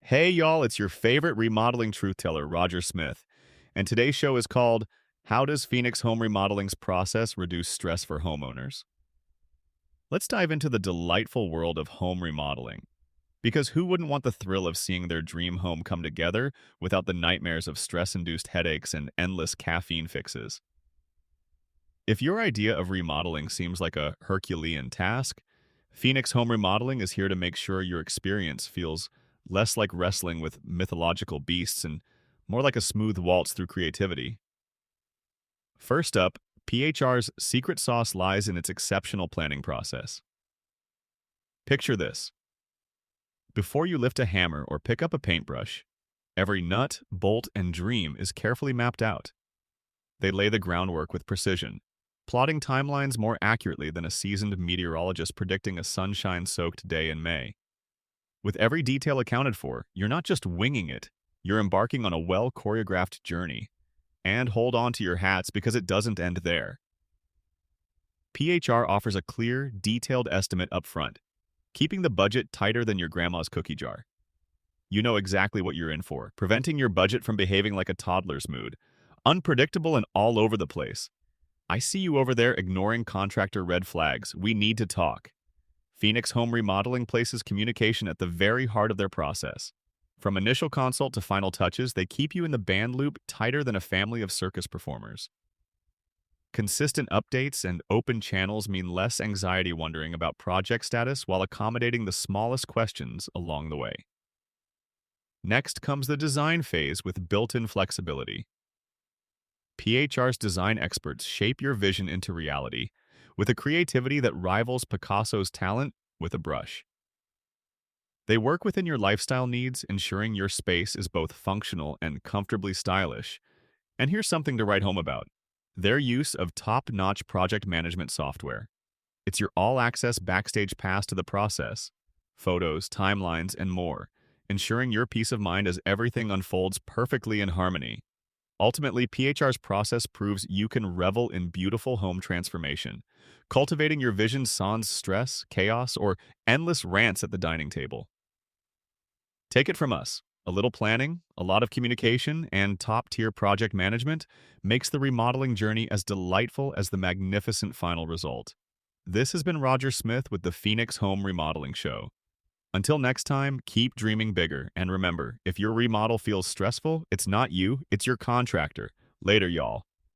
Hey, y'all, it's your favorite remodeling truth teller, Roger Smith. And today's show is called How Does Phoenix Home Remodeling's Process Reduce Stress for Homeowners? Let's dive into the delightful world of home remodeling. Because who wouldn't want the thrill of seeing their dream home come together without the nightmares of stress induced headaches and endless caffeine fixes? If your idea of remodeling seems like a Herculean task, Phoenix Home Remodeling is here to make sure your experience feels less like wrestling with mythological beasts and more like a smooth waltz through creativity. First up, PHR's secret sauce lies in its exceptional planning process. Picture this. Before you lift a hammer or pick up a paintbrush, every nut, bolt, and dream is carefully mapped out. They lay the groundwork with precision, plotting timelines more accurately than a seasoned meteorologist predicting a sunshine-soaked day in May. With every detail accounted for, you're not just winging it, you're embarking on a well-choreographed journey. And hold on to your hats because it doesn't end there. PHR offers a clear, detailed estimate up front, keeping the budget tighter than your grandma's cookie jar. You know exactly what you're in for, preventing your budget from behaving like a toddler's mood, unpredictable and all over the place. I see you over there ignoring contractor red flags. We need to talk. Phoenix Home Remodeling places communication at the very heart of their process. From initial consult to final touches, they keep you in the band loop tighter than a family of circus performers. Consistent updates and open channels mean less anxiety wondering about project status while accommodating the smallest questions along the way. Next comes the design phase with built-in flexibility. PHR's design experts shape your vision into reality with a creativity that rivals Picasso's talent with a brush. They work within your lifestyle needs, ensuring your space is both functional and comfortably stylish. And here's something to write home about: their use of top-notch project management software. It's your all-access backstage pass to the process, photos, timelines, and more, ensuring your peace of mind as everything unfolds perfectly in harmony. Ultimately, PHR's process proves you can revel in beautiful home transformation, cultivating your vision sans stress, chaos, or endless rants at the dining table. Take it from us. A little planning, a lot of communication, and top-tier project management makes the remodeling journey as delightful as the magnificent final result. This has been Roger Smith with the Phoenix Home Remodeling Show. Until next time, keep dreaming bigger, and remember, if your remodel feels stressful, it's not you, it's your contractor. Later, y'all.